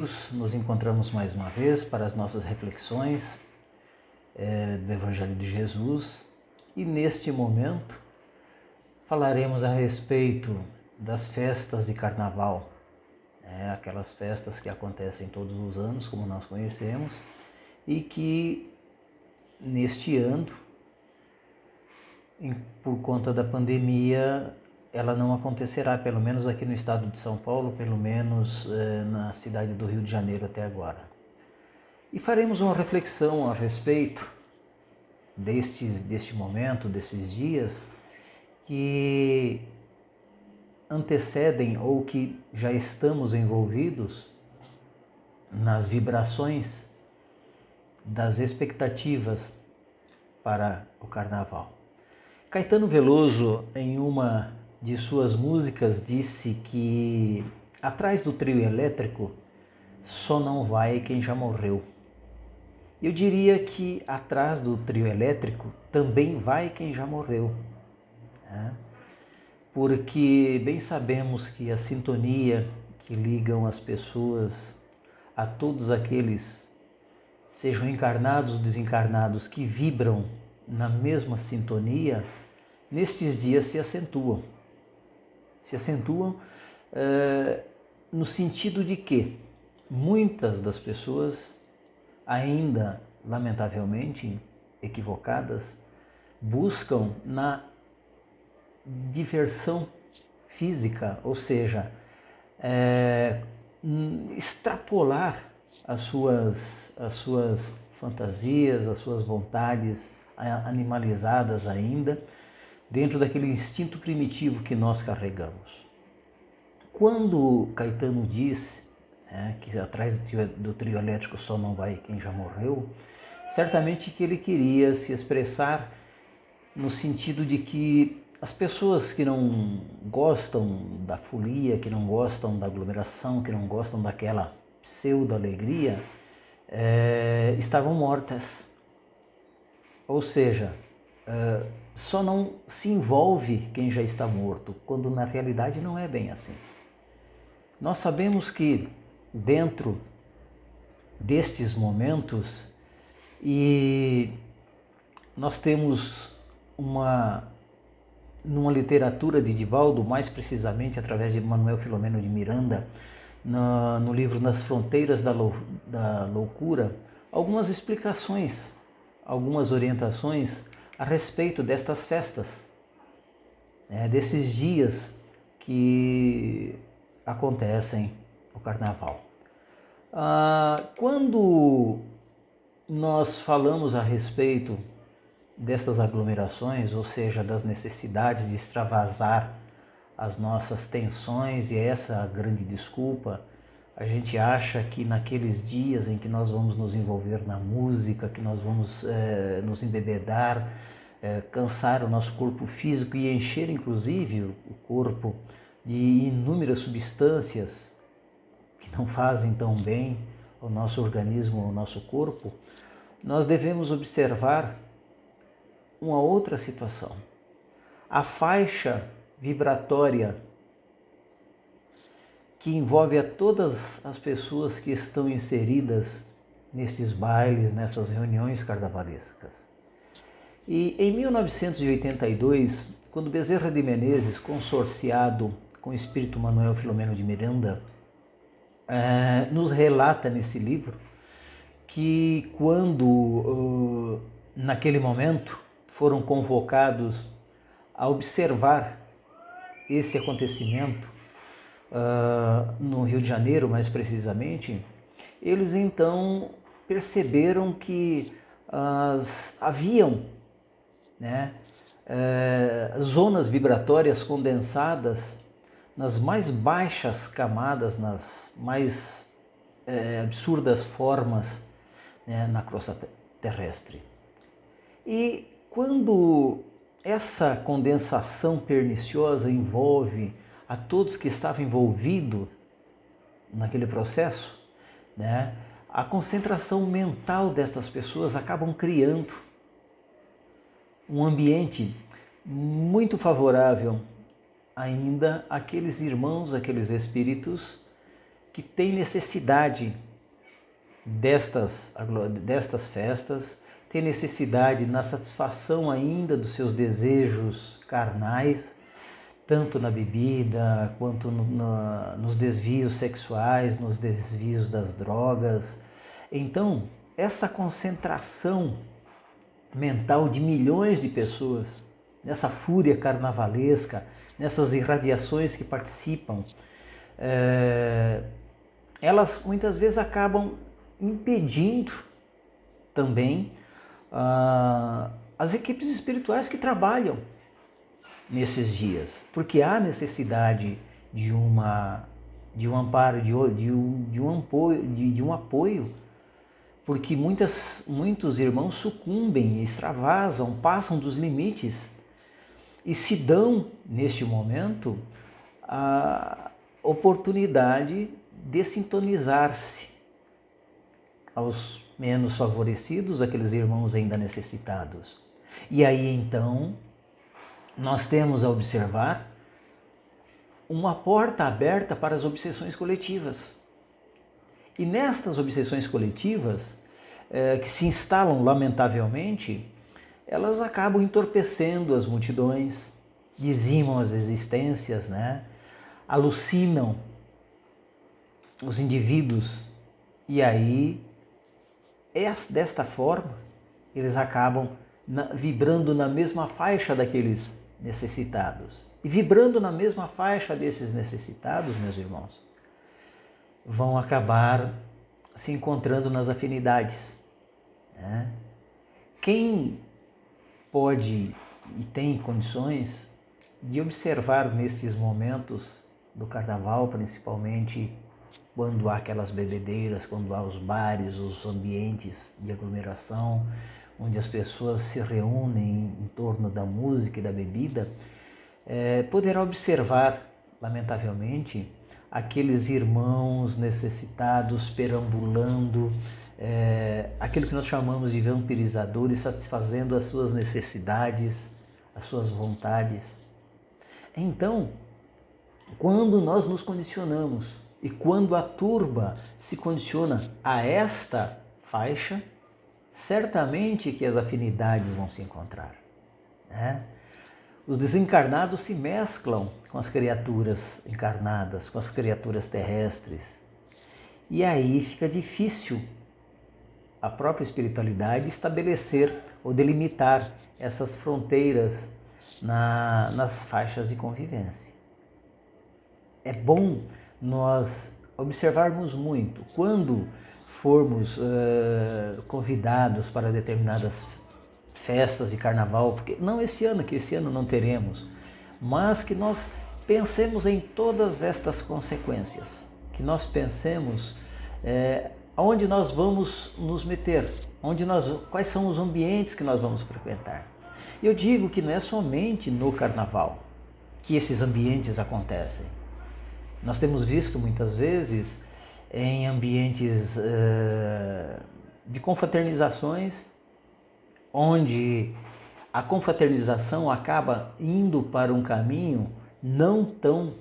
amigos, nos encontramos mais uma vez para as nossas reflexões do Evangelho de Jesus e neste momento falaremos a respeito das festas de Carnaval, aquelas festas que acontecem todos os anos, como nós conhecemos, e que neste ano, por conta da pandemia, ela não acontecerá, pelo menos aqui no estado de São Paulo, pelo menos na cidade do Rio de Janeiro até agora. E faremos uma reflexão a respeito deste momento, desses dias, que antecedem ou que já estamos envolvidos nas vibrações das expectativas para o Carnaval. Caetano Veloso, em uma de suas músicas, disse que atrás do trio elétrico só não vai quem já morreu. Eu diria que atrás do trio elétrico também vai quem já morreu, porque bem sabemos que a sintonia que ligam as pessoas a todos aqueles, sejam encarnados ou desencarnados, que vibram na mesma sintonia, nestes dias se acentuam. Se acentuam no sentido de que muitas das pessoas, ainda lamentavelmente equivocadas, buscam na diversão física, ou seja, extrapolar as suas fantasias, as suas vontades animalizadas ainda, dentro daquele instinto primitivo que nós carregamos. Quando Caetano diz que atrás do trio elétrico só não vai quem já morreu, certamente que ele queria se expressar no sentido de que as pessoas que não gostam da folia, que não gostam da aglomeração, que não gostam daquela pseudo-alegria, estavam mortas. Ou seja, só não se envolve quem já está morto, quando na realidade não é bem assim. Nós sabemos que dentro destes momentos, e nós temos numa literatura de Divaldo, mais precisamente através de Manuel Filomeno de Miranda, no livro Nas Fronteiras da Loucura, algumas explicações, algumas orientações a respeito destas festas, desses dias que acontecem o Carnaval. Quando nós falamos a respeito destas aglomerações, ou seja, das necessidades de extravasar as nossas tensões, e essa é a grande desculpa, a gente acha que naqueles dias em que nós vamos nos envolver na música, que nós vamos nos embebedar, cansar o nosso corpo físico e encher inclusive o corpo de inúmeras substâncias que não fazem tão bem ao nosso organismo, ao nosso corpo, nós devemos observar uma outra situação. A faixa vibratória que envolve a todas as pessoas que estão inseridas nestes bailes, nessas reuniões carnavalescas. E em 1982, quando Bezerra de Menezes, consorciado com o espírito Manuel Filomeno de Miranda, nos relata nesse livro que quando, naquele momento, foram convocados a observar esse acontecimento no Rio de Janeiro, mais precisamente, eles então perceberam que haviam zonas vibratórias condensadas nas mais baixas camadas, nas mais absurdas formas na crosta terrestre. E quando essa condensação perniciosa envolve a todos que estavam envolvidos naquele processo, a concentração mental destas pessoas acabam criando um ambiente muito favorável ainda àqueles irmãos, àqueles espíritos que tem necessidade destas festas, tem necessidade na satisfação ainda dos seus desejos carnais, tanto na bebida quanto nos desvios sexuais, nos desvios das drogas. Então, essa concentração mental de milhões de pessoas, nessa fúria carnavalesca, nessas irradiações que participam, elas muitas vezes acabam impedindo também as equipes espirituais que trabalham nesses dias, porque há necessidade de um amparo, de um apoio, porque muitos irmãos sucumbem, extravasam, passam dos limites e se dão, neste momento, a oportunidade de sintonizar-se aos menos favorecidos, aqueles irmãos ainda necessitados. E aí então nós temos a observar uma porta aberta para as obsessões coletivas. E nestas obsessões coletivas, que se instalam lamentavelmente, elas acabam entorpecendo as multidões, dizimam as existências, né? Alucinam os indivíduos, e aí, desta forma, eles acabam vibrando na mesma faixa daqueles necessitados. E vibrando na mesma faixa desses necessitados, meus irmãos, vão acabar se encontrando nas afinidades, né? Quem pode e tem condições de observar nesses momentos do carnaval, principalmente quando há aquelas bebedeiras, quando há os bares, os ambientes de aglomeração, onde as pessoas se reúnem em torno da música e da bebida, poderá observar, lamentavelmente, aqueles irmãos necessitados perambulando, aquilo que nós chamamos de vampirizadores, satisfazendo as suas necessidades, as suas vontades. Então, quando nós nos condicionamos e quando a turba se condiciona a esta faixa, certamente que as afinidades vão se encontrar, né? Os desencarnados se mesclam com as criaturas encarnadas, com as criaturas terrestres. E aí fica difícil a própria espiritualidade estabelecer ou delimitar essas fronteiras nas faixas de convivência. É bom nós observarmos muito quando formos convidados para determinadas festas de carnaval, porque não esse ano, que esse ano não teremos, mas que nós pensemos em todas estas consequências, que nós pensemos aonde nós vamos nos meter, quais são os ambientes que nós vamos frequentar. Eu digo que não é somente no carnaval que esses ambientes acontecem. Nós temos visto muitas vezes em ambientes de confraternizações, onde a confraternização acaba indo para um caminho não tão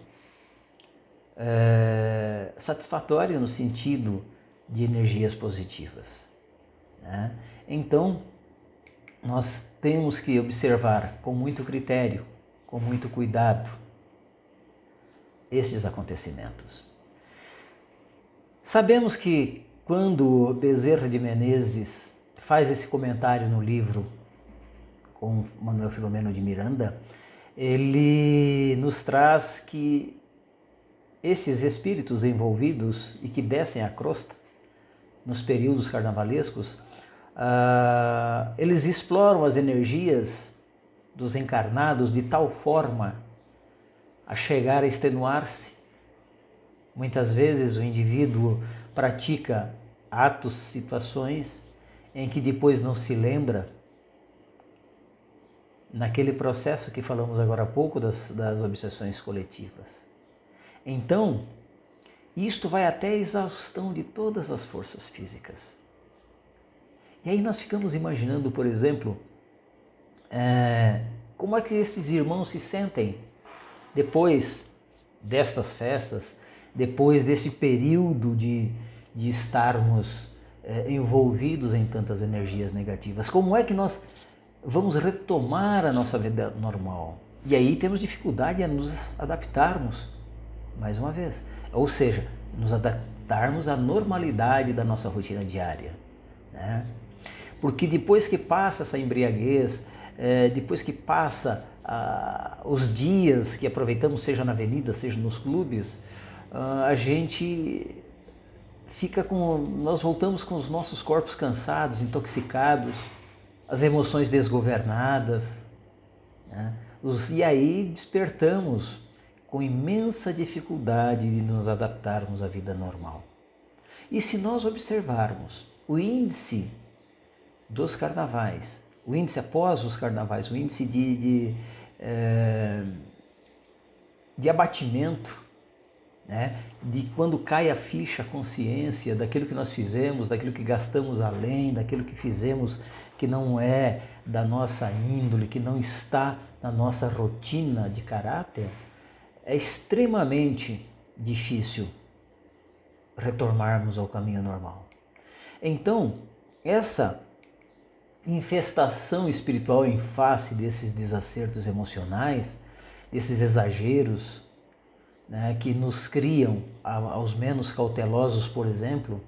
satisfatório no sentido de energias positivas, né? Então, nós temos que observar com muito critério, com muito cuidado, esses acontecimentos. Sabemos que quando Bezerra de Menezes faz esse comentário no livro com Manuel Filomeno de Miranda, ele nos traz que esses espíritos envolvidos e que descem a crosta nos períodos carnavalescos, eles exploram as energias dos encarnados de tal forma a chegar a extenuar-se. Muitas vezes o indivíduo pratica atos, situações em que depois não se lembra, naquele processo que falamos agora há pouco das obsessões coletivas. Então, isto vai até a exaustão de todas as forças físicas. E aí nós ficamos imaginando, por exemplo, como é que esses irmãos se sentem depois destas festas, depois desse período de estarmos envolvidos em tantas energias negativas? Como é que nós vamos retomar a nossa vida normal? E aí temos dificuldade a nos adaptarmos, mais uma vez. Ou seja, nos adaptarmos à normalidade da nossa rotina diária, né? Porque depois que passa essa embriaguez, depois que passa os dias que aproveitamos, seja na avenida, seja nos clubes, a gente nós voltamos com os nossos corpos cansados, intoxicados, as emoções desgovernadas, né? E aí despertamos com imensa dificuldade de nos adaptarmos à vida normal. E se nós observarmos o índice dos carnavais, o índice após os carnavais, o índice de abatimento, né? De quando cai a ficha, a consciência daquilo que nós fizemos, daquilo que gastamos além, daquilo que fizemos que não é da nossa índole, que não está na nossa rotina de caráter, é extremamente difícil retornarmos ao caminho normal. Então, essa infestação espiritual em face desses desacertos emocionais, desses exageros, né, que nos criam, aos menos cautelosos, por exemplo,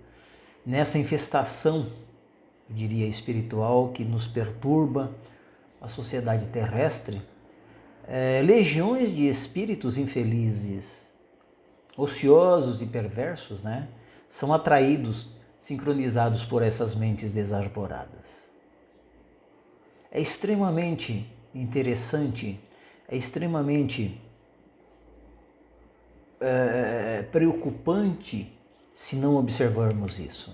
nessa infestação, eu diria, espiritual que nos perturba a sociedade terrestre, legiões de espíritos infelizes, ociosos e perversos, né, são atraídos, sincronizados por essas mentes desarvoradas. É extremamente interessante, é extremamente preocupante se não observarmos isso,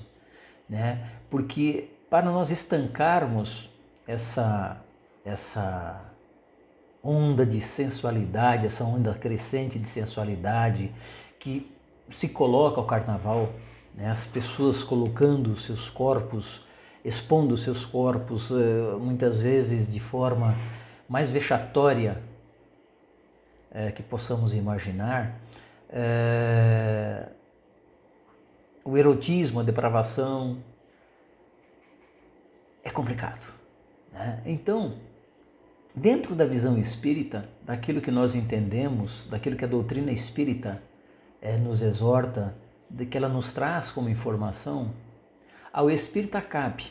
né? Porque para nós estancarmos essa onda de sensualidade, essa onda crescente de sensualidade que se coloca ao carnaval, né? As pessoas colocando seus corpos, expondo seus corpos, muitas vezes de forma mais vexatória que possamos imaginar, o erotismo, a depravação, é complicado, né? Então, dentro da visão espírita, daquilo que nós entendemos, daquilo que a doutrina espírita nos exorta, que ela nos traz como informação, ao espírita cabe,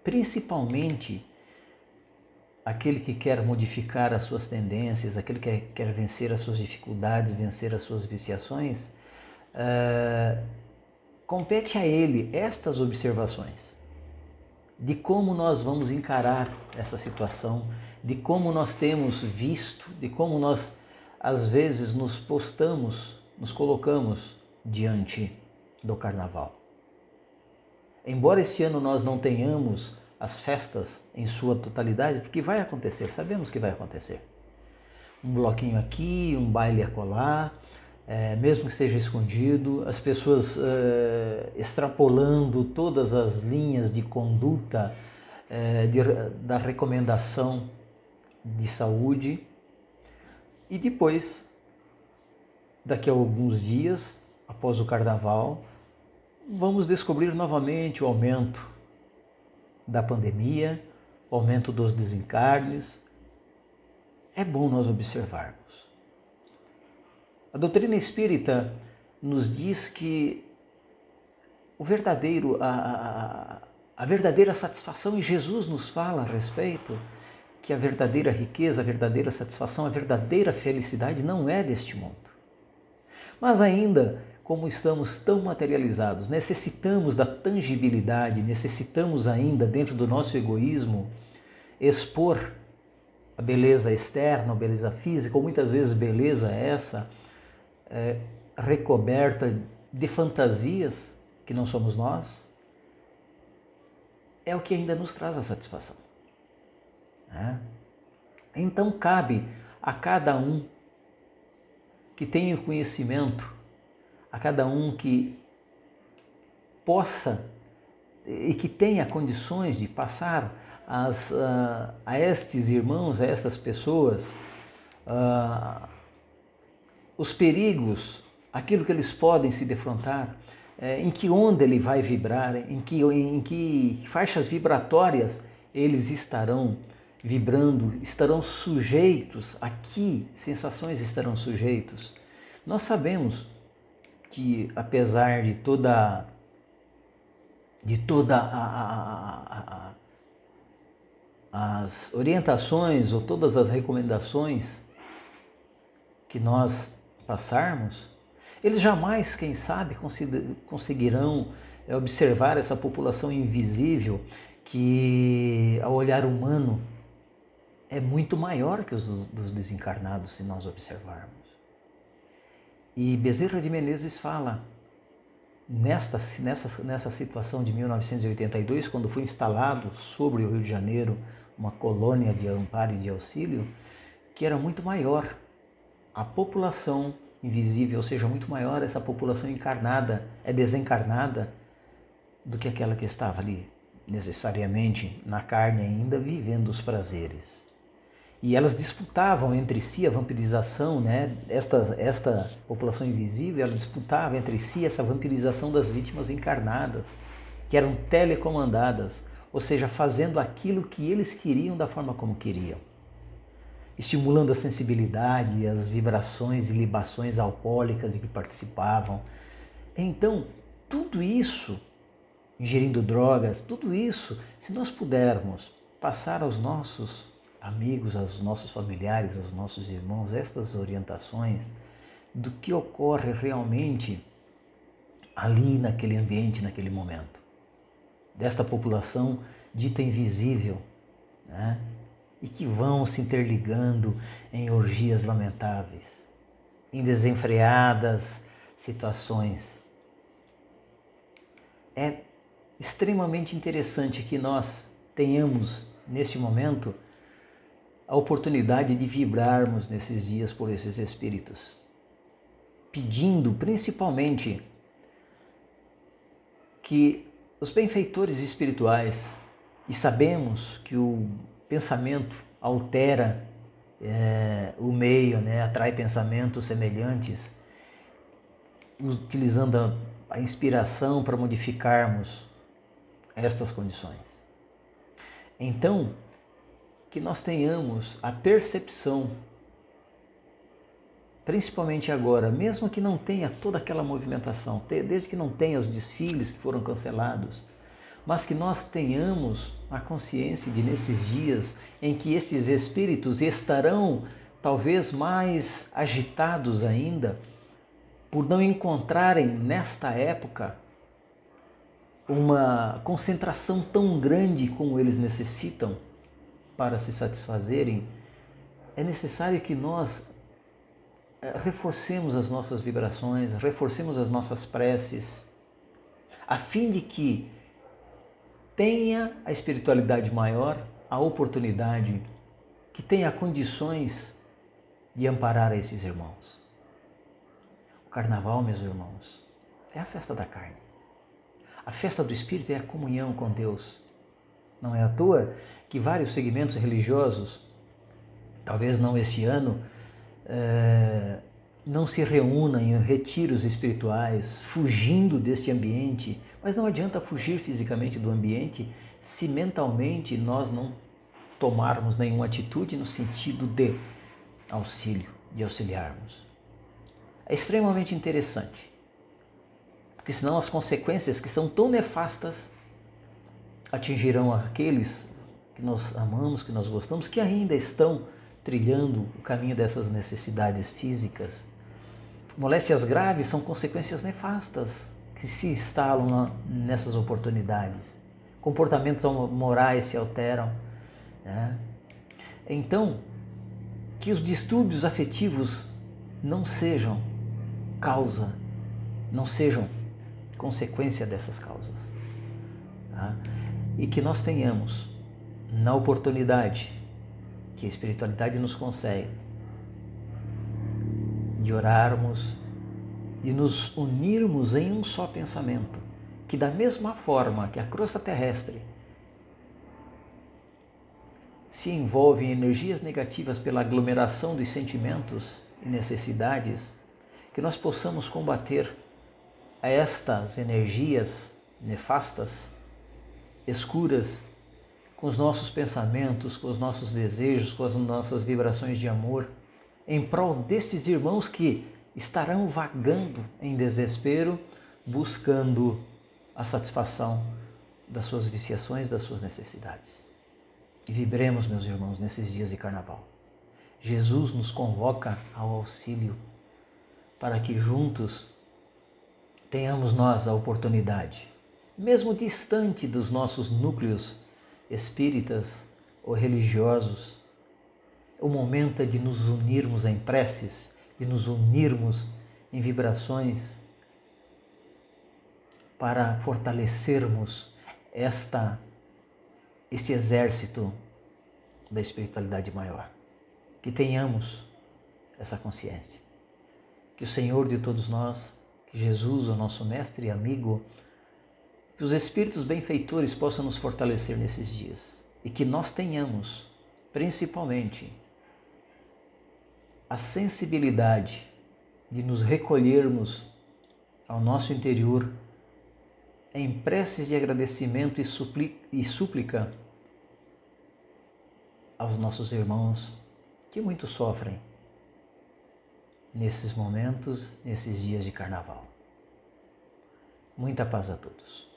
principalmente aquele que quer modificar as suas tendências, aquele que quer vencer as suas dificuldades, vencer as suas viciações, compete a ele estas observações de como nós vamos encarar essa situação, de como nós temos visto, de como nós às vezes nos colocamos diante do carnaval. Embora este ano nós não tenhamos as festas em sua totalidade, porque vai acontecer, sabemos que vai acontecer. Um bloquinho aqui, um baile acolá, mesmo que seja escondido, as pessoas extrapolando todas as linhas de conduta da recomendação de saúde. E depois, daqui a alguns dias, após o carnaval, vamos descobrir novamente o aumento da pandemia, o aumento dos desencarnes. É bom nós observarmos. A doutrina espírita nos diz que a verdadeira satisfação, e Jesus nos fala a respeito, que a verdadeira riqueza, a verdadeira satisfação, a verdadeira felicidade não é deste mundo. Mas ainda, como estamos tão materializados, necessitamos da tangibilidade, necessitamos ainda, dentro do nosso egoísmo, expor a beleza externa, a beleza física, ou muitas vezes beleza essa, recoberta de fantasias que não somos nós, é o que ainda nos traz a satisfação. Então cabe a cada um que tenha conhecimento, a cada um que possa e que tenha condições de passar a estes irmãos, a estas pessoas, os perigos aquilo que eles podem se defrontar, em que onda ele vai vibrar, em que faixas vibratórias eles estarão vibrando, estarão sujeitos, a que sensações estarão sujeitos. Nós sabemos que apesar de toda as orientações ou todas as recomendações que nós passarmos, eles jamais, quem sabe, conseguirão observar essa população invisível que, ao olhar humano, é muito maior que os dos desencarnados, se nós observarmos. E Bezerra de Menezes fala, nessa situação de 1982, quando foi instalado sobre o Rio de Janeiro uma colônia de amparo e de auxílio, que era muito maior a população invisível, ou seja, muito maior essa população encarnada, desencarnada, do que aquela que estava ali, necessariamente na carne ainda, vivendo os prazeres. E elas disputavam entre si a vampirização, né? Esta população invisível, ela disputava entre si essa vampirização das vítimas encarnadas, que eram telecomandadas, ou seja, fazendo aquilo que eles queriam da forma como queriam, estimulando a sensibilidade, as vibrações e libações alcoólicas de que participavam. Então, tudo isso, ingerindo drogas, tudo isso, se nós pudermos passar aos nossos amigos, aos nossos familiares, aos nossos irmãos, estas orientações do que ocorre realmente ali naquele ambiente, naquele momento, desta população dita invisível, né? E que vão se interligando em orgias lamentáveis, em desenfreadas situações. É extremamente interessante que nós tenhamos, neste momento, a oportunidade de vibrarmos nesses dias por esses espíritos, pedindo principalmente que os benfeitores espirituais, e sabemos que o pensamento altera o meio, né? Atrai pensamentos semelhantes, utilizando a inspiração para modificarmos estas condições. Então, que nós tenhamos a percepção, principalmente agora, mesmo que não tenha toda aquela movimentação, desde que não tenha os desfiles que foram cancelados, mas que nós tenhamos a consciência de, nesses dias em que estes espíritos estarão talvez mais agitados ainda, por não encontrarem nesta época uma concentração tão grande como eles necessitam para se satisfazerem, é necessário que nós reforcemos as nossas vibrações, reforcemos as nossas preces, a fim de que tenha a espiritualidade maior, a oportunidade, que tenha condições de amparar a esses irmãos. O carnaval, meus irmãos, é a festa da carne. A festa do Espírito é a comunhão com Deus. Não é à toa que vários segmentos religiosos, talvez não este ano, não se reúnam em retiros espirituais, fugindo deste ambiente. Mas não adianta fugir fisicamente do ambiente se mentalmente nós não tomarmos nenhuma atitude no sentido de auxílio, de auxiliarmos. É extremamente interessante, porque senão as consequências que são tão nefastas atingirão aqueles que nós amamos, que nós gostamos, que ainda estão trilhando o caminho dessas necessidades físicas. Moléstias graves são consequências nefastas que se instalam nessas oportunidades. Comportamentos morais se alteram, né? Então, que os distúrbios afetivos não sejam causa, não sejam consequência dessas causas, tá? E que nós tenhamos, na oportunidade que a espiritualidade nos concede, de orarmos, de nos unirmos em um só pensamento, que da mesma forma que a crosta terrestre se envolve em energias negativas pela aglomeração dos sentimentos e necessidades, que nós possamos combater estas energias nefastas, escuras, com os nossos pensamentos, com os nossos desejos, com as nossas vibrações de amor, em prol destes irmãos que estarão vagando em desespero, buscando a satisfação das suas viciações, das suas necessidades. E vibremos, meus irmãos, nesses dias de carnaval. Jesus nos convoca ao auxílio para que juntos tenhamos nós a oportunidade, mesmo distante dos nossos núcleos espíritas ou religiosos, o momento é de nos unirmos em preces, de nos unirmos em vibrações para fortalecermos este exército da espiritualidade maior. Que tenhamos essa consciência. Que o Senhor de todos nós, que Jesus, o nosso mestre e amigo, que os espíritos benfeitores possam nos fortalecer nesses dias e que nós tenhamos, principalmente, a sensibilidade de nos recolhermos ao nosso interior em preces de agradecimento e súplica aos nossos irmãos que muito sofrem nesses momentos, nesses dias de carnaval. Muita paz a todos.